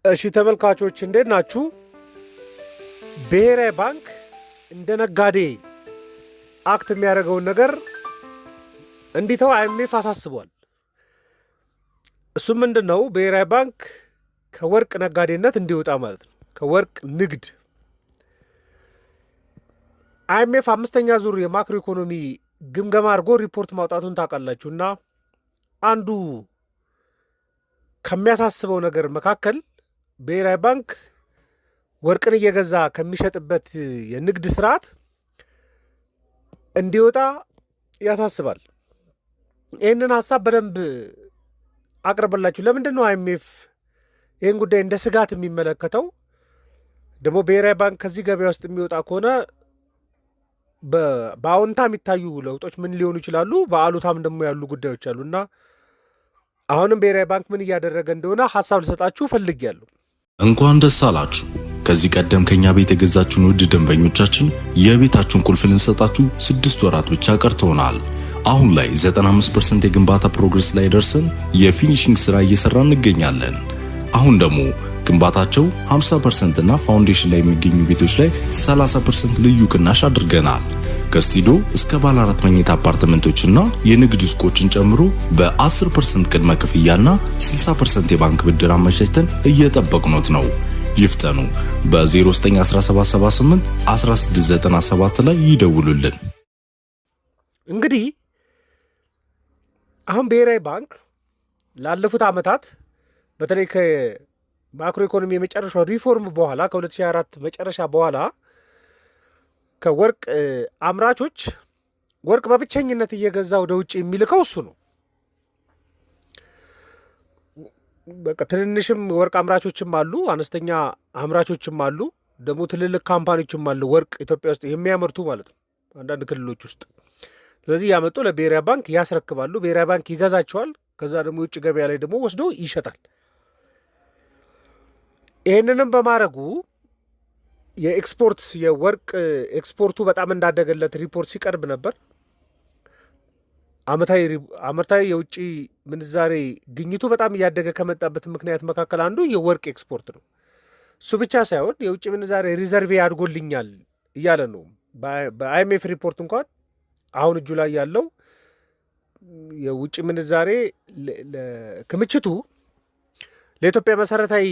እሺ ተመልካቾች እንዴት ናችሁ? ብሔራዊ ባንክ እንደ ነጋዴ አክት የሚያደርገውን ነገር እንዲተው አይኤምኤፍ አሳስቧል። እሱም ምንድነው? ብሔራዊ ባንክ ከወርቅ ነጋዴነት እንዲወጣ ማለት ነው። ከወርቅ ንግድ አይኤምኤፍ አምስተኛ ዙር የማክሮ ኢኮኖሚ ግምገማ አድርጎ ሪፖርት ማውጣቱን ታውቃላችሁ። እና አንዱ ከሚያሳስበው ነገር መካከል ብሔራዊ ባንክ ወርቅን እየገዛ ከሚሸጥበት የንግድ ስርዓት እንዲወጣ ያሳስባል። ይህንን ሀሳብ በደንብ አቅርበላችሁ። ለምንድን ነው አይኤምኤፍ ይህን ጉዳይ እንደ ስጋት የሚመለከተው? ደግሞ ብሔራዊ ባንክ ከዚህ ገበያ ውስጥ የሚወጣ ከሆነ በአዎንታ የሚታዩ ለውጦች ምን ሊሆኑ ይችላሉ? በአሉታም ደግሞ ያሉ ጉዳዮች አሉ እና አሁንም ብሔራዊ ባንክ ምን እያደረገ እንደሆነ ሀሳብ ልሰጣችሁ ፈልጌያለሁ። እንኳን ደስ አላችሁ። ከዚህ ቀደም ከኛ ቤት የገዛችሁን ውድ ደንበኞቻችን የቤታችሁን ቁልፍ ልንሰጣችሁ 6 ወራት ብቻ ቀርተውናል። አሁን ላይ 95% የግንባታ ፕሮግረስ ላይ ደርሰን የፊኒሺንግ ስራ እየሰራን እንገኛለን። አሁን ደግሞ ግንባታቸው 50% እና ፋውንዴሽን ላይ የሚገኙ ቤቶች ላይ 30% ልዩ ቅናሽ አድርገናል። ከስቱዲዮ እስከ ባለ 4 መኝታ አፓርትመንቶችና የንግድ ሱቆችን ጨምሮ በ10% ቅድመ ክፍያና 60% የባንክ ብድር አመቻችተን እየጠበቅኖት ነው። ይፍጠኑ። በ091778 1697 ላይ ይደውሉልን። እንግዲህ አሁን ብሔራዊ ባንክ ላለፉት ዓመታት በተለይ ከማክሮ ኢኮኖሚ የመጨረሻው ሪፎርም በኋላ ከ2024 መጨረሻ በኋላ ከወርቅ አምራቾች ወርቅ በብቸኝነት እየገዛ ወደ ውጭ የሚልከው እሱ ነው። በቃ ትንንሽም ወርቅ አምራቾችም አሉ፣ አነስተኛ አምራቾችም አሉ፣ ደግሞ ትልልቅ ካምፓኒዎችም አሉ ወርቅ ኢትዮጵያ ውስጥ የሚያመርቱ ማለት ነው አንዳንድ ክልሎች ውስጥ። ስለዚህ ያመጡ ለብሔራዊ ባንክ ያስረክባሉ፣ ብሔራዊ ባንክ ይገዛቸዋል። ከዛ ደግሞ የውጭ ገበያ ላይ ደግሞ ወስዶ ይሸጣል። ይህንንም በማድረጉ የወርቅ ኤክስፖርቱ በጣም እንዳደገለት ሪፖርት ሲቀርብ ነበር። አመታዊ የውጭ ምንዛሬ ግኝቱ በጣም እያደገ ከመጣበት ምክንያት መካከል አንዱ የወርቅ ኤክስፖርት ነው። እሱ ብቻ ሳይሆን የውጭ ምንዛሬ ሪዘርቬ አድጎልኛል እያለ ነው። በአይኤምኤፍ ሪፖርት እንኳን አሁን እጁ ላይ ያለው የውጭ ምንዛሬ ክምችቱ ለኢትዮጵያ መሰረታዊ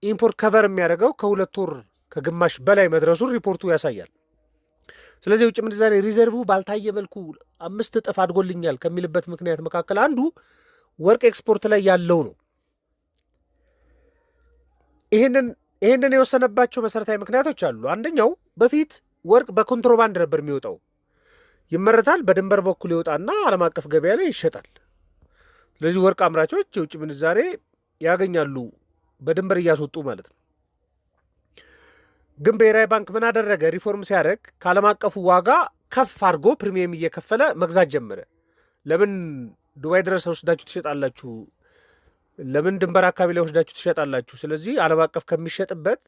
ኢምፖርት ከቨር የሚያደርገው ከ2 ወር ከግማሽ በላይ መድረሱን ሪፖርቱ ያሳያል። ስለዚህ የውጭ ምንዛሬ ሪዘርቭ ባልታየ መልኩ 5 እጥፍ አድጎልኛል ከሚልበት ምክንያት መካከል አንዱ ወርቅ ኤክስፖርት ላይ ያለው ነው። ይህንን የወሰነባቸው መሰረታዊ ምክንያቶች አሉ። አንደኛው በፊት ወርቅ በኮንትሮባንድ ነበር የሚወጣው። ይመረታል፣ በድንበር በኩል ይወጣና ዓለም አቀፍ ገበያ ላይ ይሸጣል። ስለዚህ ወርቅ አምራቾች የውጭ ምንዛሬ ያገኛሉ በድንበር እያስወጡ ማለት ነው። ግን ብሔራዊ ባንክ ምን አደረገ? ሪፎርም ሲያደርግ ከዓለም አቀፉ ዋጋ ከፍ አድርጎ ፕሪሚየም እየከፈለ መግዛት ጀመረ። ለምን ዱባይ ድረስ ወስዳችሁ ትሸጣላችሁ? ለምን ድንበር አካባቢ ላይ ወስዳችሁ ትሸጣላችሁ? ስለዚህ ዓለም አቀፍ ከሚሸጥበት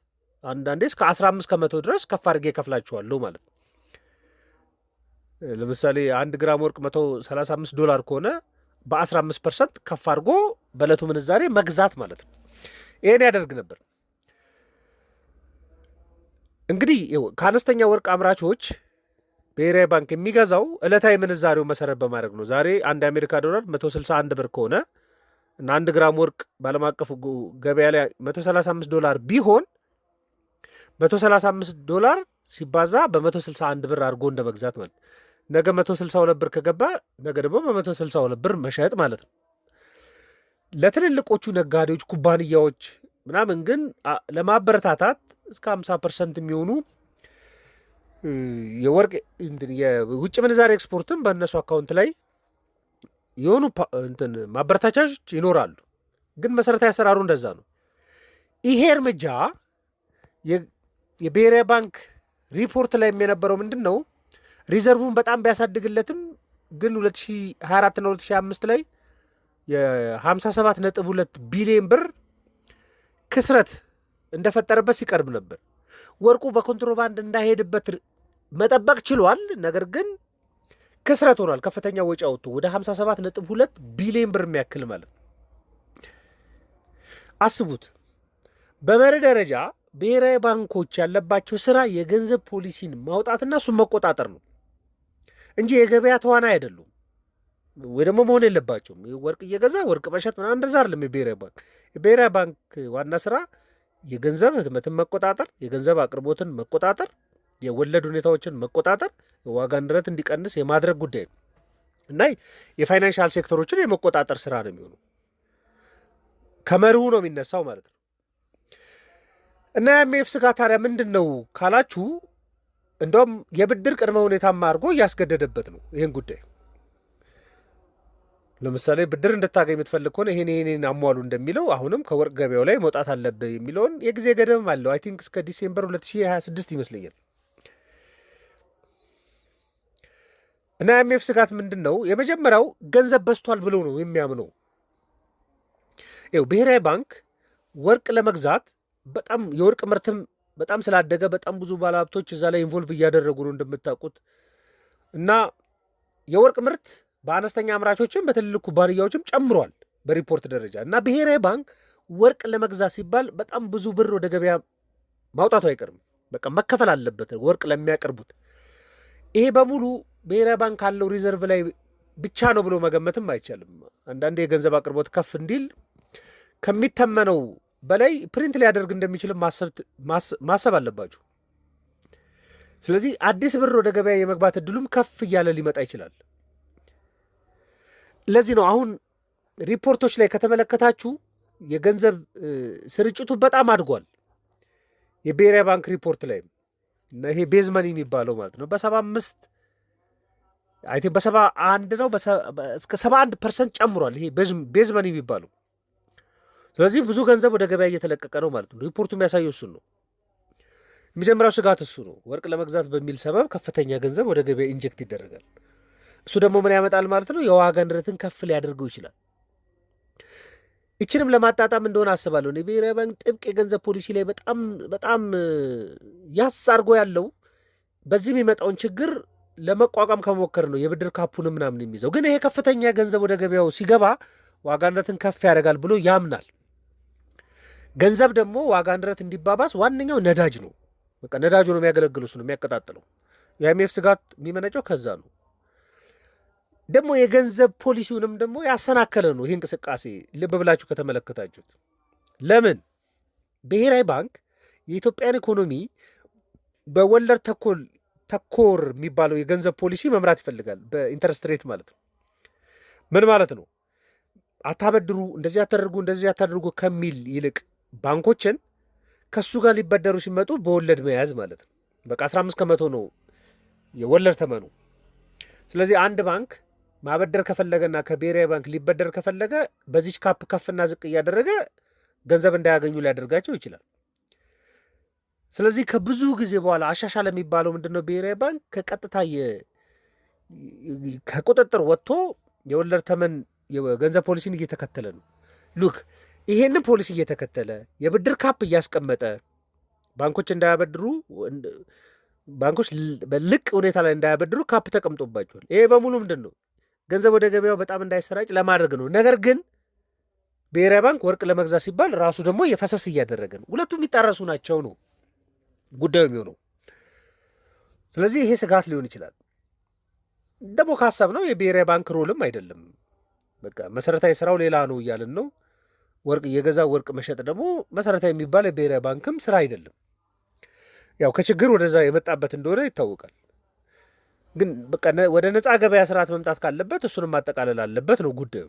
አንዳንዴ እስከ 15% ድረስ ከፍ አድርጌ ከፍላችኋለሁ ማለት ነው። ለምሳሌ 1 ግራም ወርቅ $135 ከሆነ በ15% ከፍ አድርጎ በዕለቱ ምንዛሬ መግዛት ማለት ነው። ይሄን ያደርግ ነበር። እንግዲህ ከአነስተኛ ወርቅ አምራቾች ብሔራዊ ባንክ የሚገዛው ዕለታዊ ምንዛሬው መሰረት በማድረግ ነው። ዛሬ አንድ የአሜሪካ ዶላር 161 ብር ከሆነ እና 1 ግራም ወርቅ በዓለም አቀፉ ገበያ ላይ $135 ቢሆን $135 ሲባዛ በ161 ብር አድርጎ እንደ መግዛት ማለት። ነገ 162 ብር ከገባ ነገ ደግሞ በ162 ብር መሸጥ ማለት ነው። ለትልልቆቹ ነጋዴዎች፣ ኩባንያዎች ምናምን ግን ለማበረታታት እስከ 50% የሚሆኑ የወርቅ የውጭ ምንዛሬ ኤክስፖርትም በእነሱ አካውንት ላይ የሆኑ ማበረታቻዎች ይኖራሉ። ግን መሰረታዊ አሰራሩ እንደዛ ነው። ይሄ እርምጃ የብሔራዊ ባንክ ሪፖርት ላይ የነበረው ምንድን ነው? ሪዘርቭን በጣም ቢያሳድግለትም ግን 2024 እና 2025 ላይ የ57.2 ቢሊዮን ብር ክስረት እንደፈጠረበት ሲቀርብ ነበር። ወርቁ በኮንትሮባንድ እንዳይሄድበት መጠበቅ ችሏል። ነገር ግን ክስረት ሆኗል። ከፍተኛ ወጪ አውጥቶ ወደ 57.2 ቢሊዮን ብር የሚያክል ማለት ነው። አስቡት። በመርህ ደረጃ ብሔራዊ ባንኮች ያለባቸው ስራ የገንዘብ ፖሊሲን ማውጣትና እሱን መቆጣጠር ነው እንጂ የገበያ ተዋና አይደሉም፣ ወይ ደግሞ መሆን የለባቸውም። ወርቅ እየገዛ ወርቅ መሸጥ ምናምን እንደዛ አይደለም። የብሔራዊ ባንክ ዋና ስራ የገንዘብ ህትመትን መቆጣጠር፣ የገንዘብ አቅርቦትን መቆጣጠር፣ የወለድ ሁኔታዎችን መቆጣጠር፣ የዋጋ ንረት እንዲቀንስ የማድረግ ጉዳይ ነው እና የፋይናንሻል ሴክተሮችን የመቆጣጠር ስራ ነው የሚሆነው። ከመርሁ ነው የሚነሳው ማለት ነው። እና የአይኤምኤፍ ስጋት ታዲያ ምንድን ነው ካላችሁ፣ እንደውም የብድር ቅድመ ሁኔታማ አድርጎ እያስገደደበት ነው ይህን ጉዳይ። ለምሳሌ ብድር እንድታገኝ የምትፈልግ ከሆነ ይሄን አሟሉ እንደሚለው አሁንም ከወርቅ ገበያው ላይ መውጣት አለብህ የሚለውን የጊዜ ገደብም አለው። አይ ቲንክ እስከ ዲሴምበር 2026 ይመስለኛል። እና የአይኤምኤፍ ስጋት ምንድን ነው? የመጀመሪያው ገንዘብ በዝቷል ብሎ ነው የሚያምነው። ይኸው ብሔራዊ ባንክ ወርቅ ለመግዛት በጣም የወርቅ ምርትም በጣም ስላደገ በጣም ብዙ ባለሀብቶች እዛ ላይ ኢንቮልቭ እያደረጉ ነው እንደምታውቁት። እና የወርቅ ምርት በአነስተኛ አምራቾችም በትልልቅ ኩባንያዎችም ጨምሯል በሪፖርት ደረጃ። እና ብሔራዊ ባንክ ወርቅ ለመግዛት ሲባል በጣም ብዙ ብር ወደ ገበያ ማውጣቱ አይቀርም። በቃ መከፈል አለበት ወርቅ ለሚያቀርቡት። ይሄ በሙሉ ብሔራዊ ባንክ ካለው ሪዘርቭ ላይ ብቻ ነው ብሎ መገመትም አይቻልም። አንዳንዴ የገንዘብ አቅርቦት ከፍ እንዲል ከሚተመነው በላይ ፕሪንት ሊያደርግ እንደሚችልም ማሰብ አለባችሁ። ስለዚህ አዲስ ብር ወደ ገበያ የመግባት እድሉም ከፍ እያለ ሊመጣ ይችላል። ለዚህ ነው አሁን ሪፖርቶች ላይ ከተመለከታችሁ የገንዘብ ስርጭቱ በጣም አድጓል። የብሔራዊ ባንክ ሪፖርት ላይ ይሄ ቤዝመኒ የሚባለው ማለት ነው በ75 በ71 ነው እስከ 71% ጨምሯል። ይሄ ቤዝመኒ የሚባለው ስለዚህ ብዙ ገንዘብ ወደ ገበያ እየተለቀቀ ነው ማለት ነው። ሪፖርቱ የሚያሳየው እሱን ነው። የመጀመሪያው ስጋት እሱ ነው። ወርቅ ለመግዛት በሚል ሰበብ ከፍተኛ ገንዘብ ወደ ገበያ ኢንጀክት ይደረጋል። እሱ ደግሞ ምን ያመጣል ማለት ነው? የዋጋ ንረትን ከፍ ሊያደርገው ይችላል። ይችንም ለማጣጣም እንደሆነ አስባለሁ። ብሔራዊ ባንክ ጥብቅ የገንዘብ ፖሊሲ ላይ በጣም ያስ አድርጎ ያለው በዚህ የሚመጣውን ችግር ለመቋቋም ከሞከር ነው የብድር ካፑን ምናምን የሚይዘው። ግን ይሄ ከፍተኛ ገንዘብ ወደ ገበያው ሲገባ ዋጋ ንረትን ከፍ ያደርጋል ብሎ ያምናል። ገንዘብ ደግሞ ዋጋ ንረት እንዲባባስ ዋነኛው ነዳጅ ነው። በቃ ነዳጁ ነው የሚያገለግለው፣ እሱ ነው የሚያቀጣጥለው። የአይኤምኤፍ ስጋት የሚመነጨው ከዛ ነው። ደግሞ የገንዘብ ፖሊሲውንም ደግሞ ያሰናከለ ነው ይህ እንቅስቃሴ። ልብ ብላችሁ ከተመለከታችሁት ለምን ብሔራዊ ባንክ የኢትዮጵያን ኢኮኖሚ በወለድ ተኮር የሚባለው የገንዘብ ፖሊሲ መምራት ይፈልጋል። በኢንተረስት ሬት ማለት ነው። ምን ማለት ነው? አታበድሩ፣ እንደዚህ አታደርጉ፣ እንደዚህ አታደርጉ ከሚል ይልቅ ባንኮችን ከሱ ጋር ሊበደሩ ሲመጡ በወለድ መያዝ ማለት ነው። በቃ 15 ከመቶ ነው የወለድ ተመኑ። ስለዚህ አንድ ባንክ ማበደር ከፈለገና ከብሔራዊ ባንክ ሊበደር ከፈለገ በዚች ካፕ ከፍና ዝቅ እያደረገ ገንዘብ እንዳያገኙ ሊያደርጋቸው ይችላል። ስለዚህ ከብዙ ጊዜ በኋላ አሻሻል የሚባለው ምንድነው? ብሔራዊ ባንክ ከቀጥታ ከቁጥጥር ወጥቶ የወለድ ተመን የገንዘብ ፖሊሲን እየተከተለ ነው። ሉክ ይሄንን ፖሊሲ እየተከተለ የብድር ካፕ እያስቀመጠ ባንኮች እንዳያበድሩ፣ ባንኮች በልቅ ሁኔታ ላይ እንዳያበድሩ ካፕ ተቀምጦባቸዋል። ይሄ በሙሉ ምንድን ነው? ገንዘብ ወደ ገበያው በጣም እንዳይሰራጭ ለማድረግ ነው። ነገር ግን ብሔራዊ ባንክ ወርቅ ለመግዛት ሲባል ራሱ ደግሞ የፈሰስ እያደረገ ነው። ሁለቱም የሚጣረሱ ናቸው ነው ጉዳዩ የሚሆነው። ስለዚህ ይሄ ስጋት ሊሆን ይችላል። ደግሞ ካሰብ ነው የብሔራዊ ባንክ ሮልም አይደለም። በቃ መሰረታዊ ስራው ሌላ ነው እያልን ነው። ወርቅ እየገዛ ወርቅ መሸጥ ደግሞ መሰረታዊ የሚባል የብሔራዊ ባንክም ስራ አይደለም። ያው ከችግር ወደዛ የመጣበት እንደሆነ ይታወቃል። ግን በቃ ወደ ነፃ ገበያ ስርዓት መምጣት ካለበት እሱንም ማጠቃለል አለበት ነው ጉዳዩ።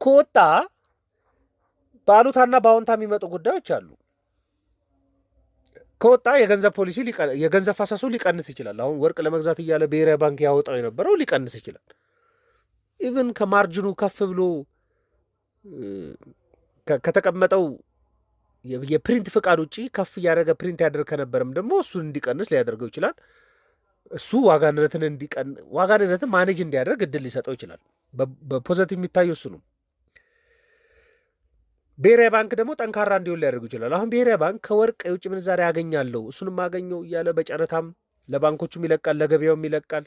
ከወጣ በአሉታና በአዎንታ የሚመጡ ጉዳዮች አሉ። ከወጣ የገንዘብ ፖሊሲ የገንዘብ ፈሰሱ ሊቀንስ ይችላል። አሁን ወርቅ ለመግዛት እያለ ብሔራዊ ባንክ ያወጣው የነበረው ሊቀንስ ይችላል። ኢቭን ከማርጅኑ ከፍ ብሎ ከተቀመጠው የፕሪንት ፍቃድ ውጭ ከፍ እያደረገ ፕሪንት ያደርግ ከነበረም ደግሞ እሱን እንዲቀንስ ሊያደርገው ይችላል። እሱ ዋጋ ንረትን ማኔጅ እንዲያደርግ እድል ሊሰጠው ይችላል። በፖዘቲቭ የሚታየው እሱ ነው። ብሔራዊ ባንክ ደግሞ ጠንካራ እንዲሆን ሊያደርጉ ይችላል። አሁን ብሔራዊ ባንክ ከወርቅ የውጭ ምንዛሪ ያገኛለሁ እሱንም አገኘው እያለ በጨረታም ለባንኮቹም ይለቃል፣ ለገበያውም ይለቃል፣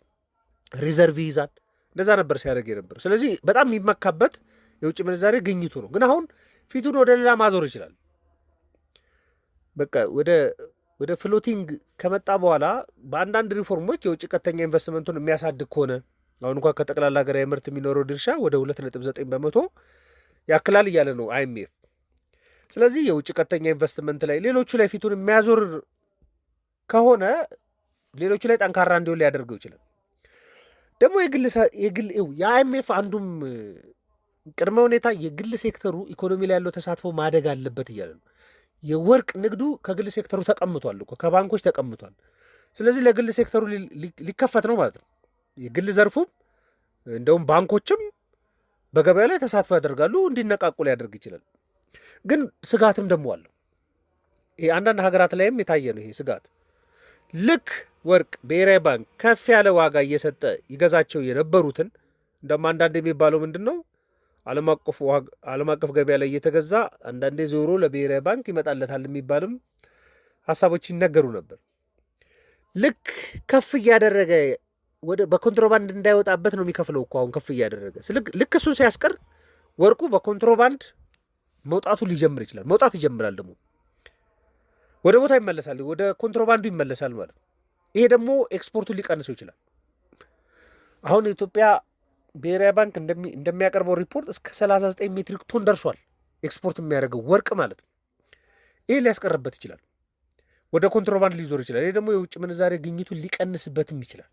ሪዘርቭ ይይዛል። እንደዛ ነበር ሲያደርግ የነበረው። ስለዚህ በጣም የሚመካበት የውጭ ምንዛሬ ግኝቱ ነው። ግን አሁን ፊቱን ወደ ሌላ ማዞር ይችላል። በቃ ወደ ፍሎቲንግ ከመጣ በኋላ በአንዳንድ ሪፎርሞች የውጭ ቀጥተኛ ኢንቨስትመንቱን የሚያሳድግ ከሆነ አሁን እንኳን ከጠቅላላ ሀገራዊ ምርት የሚኖረው ድርሻ ወደ 2.9 በመቶ ያክላል እያለ ነው IMF። ስለዚህ የውጭ ቀጥተኛ ኢንቨስትመንት ላይ ሌሎቹ ላይ ፊቱን የሚያዞር ከሆነ ሌሎቹ ላይ ጠንካራ እንዲሆን ሊያደርገው ይችላል። ደግሞ የIMF አንዱም ቅድመ ሁኔታ የግል ሴክተሩ ኢኮኖሚ ላይ ያለው ተሳትፎ ማደግ አለበት እያለ ነው። የወርቅ ንግዱ ከግል ሴክተሩ ተቀምጧል እኮ ከባንኮች ተቀምጧል። ስለዚህ ለግል ሴክተሩ ሊከፈት ነው ማለት ነው። የግል ዘርፉም እንደውም ባንኮችም በገበያ ላይ ተሳትፎ ያደርጋሉ፣ እንዲነቃቁ ሊያደርግ ይችላል። ግን ስጋትም ደግሞ አለው። ይሄ አንዳንድ ሀገራት ላይም የታየ ነው ይሄ ስጋት። ልክ ወርቅ ብሔራዊ ባንክ ከፍ ያለ ዋጋ እየሰጠ ይገዛቸው የነበሩትን እንደውም አንዳንድ የሚባለው ምንድን ነው ዓለም አቀፍ ገበያ ላይ እየተገዛ አንዳንዴ ዞሮ ለብሔራዊ ባንክ ይመጣለታል የሚባልም ሀሳቦች ይነገሩ ነበር። ልክ ከፍ እያደረገ በኮንትሮባንድ እንዳይወጣበት ነው የሚከፍለው እኮ አሁን ከፍ እያደረገ ልክ እሱን ሲያስቀር ወርቁ በኮንትሮባንድ መውጣቱ ሊጀምር ይችላል። መውጣት ይጀምራል፣ ደግሞ ወደ ቦታ ይመለሳል፣ ወደ ኮንትሮባንዱ ይመለሳል ማለት ነው። ይሄ ደግሞ ኤክስፖርቱን ሊቀንሰው ይችላል። አሁን የኢትዮጵያ ብሔራዊ ባንክ እንደሚያቀርበው ሪፖርት እስከ 39 ሜትሪክ ቶን ደርሷል ኤክስፖርት የሚያደርገው ወርቅ ማለት ነው። ይሄ ሊያስቀርበት ይችላል፣ ወደ ኮንትሮባንድ ሊዞር ይችላል። ይሄ ደግሞ የውጭ ምንዛሬ ግኝቱን ሊቀንስበትም ይችላል።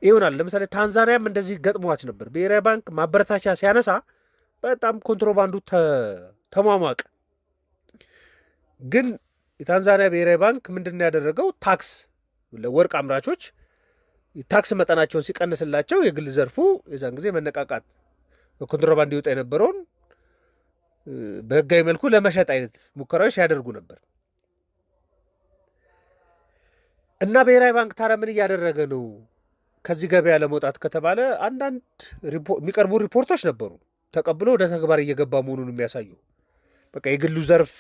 ይሆናል። ለምሳሌ ታንዛኒያም እንደዚህ ገጥሟች ነበር። ብሔራዊ ባንክ ማበረታቻ ሲያነሳ በጣም ኮንትሮባንዱ ተሟሟቀ። ግን የታንዛኒያ ብሔራዊ ባንክ ምንድን ያደረገው ታክስ ለወርቅ አምራቾች ታክስ መጠናቸውን ሲቀንስላቸው የግል ዘርፉ የዛን ጊዜ መነቃቃት በኮንትሮባንድ ይወጣ የነበረውን በህጋዊ መልኩ ለመሸጥ አይነት ሙከራዎች ሲያደርጉ ነበር። እና ብሔራዊ ባንክ ታዲያ ምን እያደረገ ነው ከዚህ ገበያ ለመውጣት ከተባለ አንዳንድ የሚቀርቡ ሪፖርቶች ነበሩ ተቀብሎ ወደ ተግባር እየገባ መሆኑን የሚያሳዩ። በቃ የግሉ ዘርፍ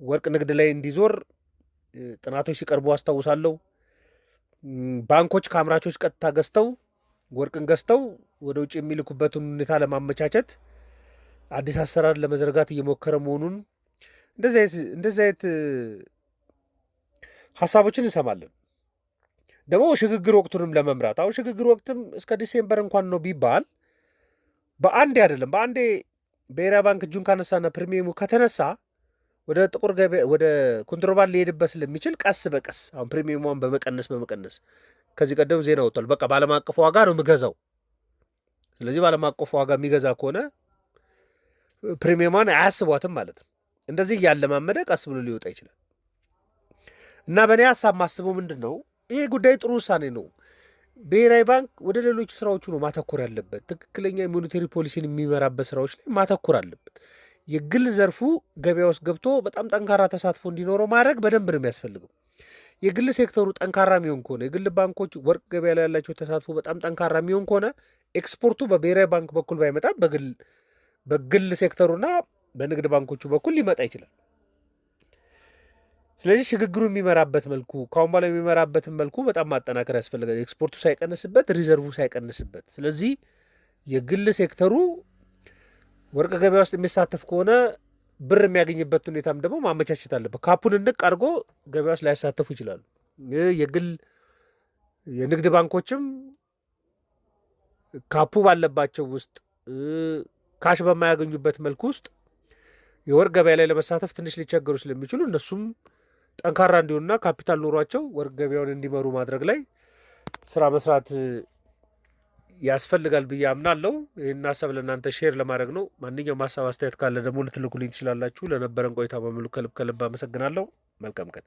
ወርቅ ንግድ ላይ እንዲዞር ጥናቶች ሲቀርቡ አስታውሳለሁ። ባንኮች ከአምራቾች ቀጥታ ገዝተው ወርቅን ገዝተው ወደ ውጭ የሚልኩበትን ሁኔታ ለማመቻቸት አዲስ አሰራር ለመዘርጋት እየሞከረ መሆኑን እንደዚህ አይነት ሀሳቦችን እንሰማለን። ደግሞ ሽግግር ወቅቱንም ለመምራት አሁን ሽግግር ወቅትም እስከ ዲሴምበር እንኳን ነው ቢባል በአንዴ አይደለም። በአንዴ ብሔራዊ ባንክ እጁን ካነሳና ፕሪሚየሙ ከተነሳ ወደ ጥቁር ገበያ ወደ ኮንትሮባንድ ሊሄድበት ስለሚችል ቀስ በቀስ አሁን ፕሪሚየሟን በመቀነስ ከዚህ ቀደም ዜና ወጥቷል። በቃ በዓለም አቀፍ ዋጋ ነው የምገዛው። ስለዚህ በዓለም አቀፍ ዋጋ የሚገዛ ከሆነ ፕሪሚየሟን አያስቧትም ማለት ነው። እንደዚህ እያለማመደ ቀስ ብሎ ሊወጣ ይችላል። እና በእኔ ሀሳብ ማስበው ምንድን ነው ይሄ ጉዳይ ጥሩ ውሳኔ ነው። ብሔራዊ ባንክ ወደ ሌሎች ስራዎቹ ነው ማተኮር ያለበት። ትክክለኛ የሞኔታሪ ፖሊሲን የሚመራበት ስራዎች ላይ ማተኮር አለበት። የግል ዘርፉ ገበያ ውስጥ ገብቶ በጣም ጠንካራ ተሳትፎ እንዲኖረው ማድረግ በደንብ ነው የሚያስፈልገው። የግል ሴክተሩ ጠንካራ የሚሆን ከሆነ የግል ባንኮች ወርቅ ገበያ ላይ ያላቸው ተሳትፎ በጣም ጠንካራ የሚሆን ከሆነ ኤክስፖርቱ በብሔራዊ ባንክ በኩል ባይመጣም በግል ሴክተሩና በንግድ ባንኮቹ በኩል ሊመጣ ይችላል። ስለዚህ ሽግግሩ የሚመራበት መልኩ ከአሁን በኋላ የሚመራበትን መልኩ በጣም ማጠናከር ያስፈልጋል። ኤክስፖርቱ ሳይቀንስበት፣ ሪዘርቭ ሳይቀንስበት። ስለዚህ የግል ሴክተሩ ወርቅ ገበያ ውስጥ የሚሳተፍ ከሆነ ብር የሚያገኝበት ሁኔታም ደግሞ ማመቻቸት አለበት። ካፑን እንቅ አድርጎ ገበያ ውስጥ ላያሳተፉ ይችላሉ። የግል የንግድ ባንኮችም ካፑ ባለባቸው ውስጥ ካሽ በማያገኙበት መልኩ ውስጥ የወርቅ ገበያ ላይ ለመሳተፍ ትንሽ ሊቸገሩ ስለሚችሉ እነሱም ጠንካራ እንዲሆኑና ካፒታል ኖሯቸው ወርቅ ገበያውን እንዲመሩ ማድረግ ላይ ስራ መስራት ያስፈልጋል ብዬ አምናለሁ። ይህን ሀሳብ ለእናንተ ሼር ለማድረግ ነው። ማንኛውም ሀሳብ አስተያየት ካለ ደግሞ ልትልኩልኝ ትችላላችሁ። ለነበረን ቆይታ በሙሉ ከልብ አመሰግናለሁ። መልካም ቀን።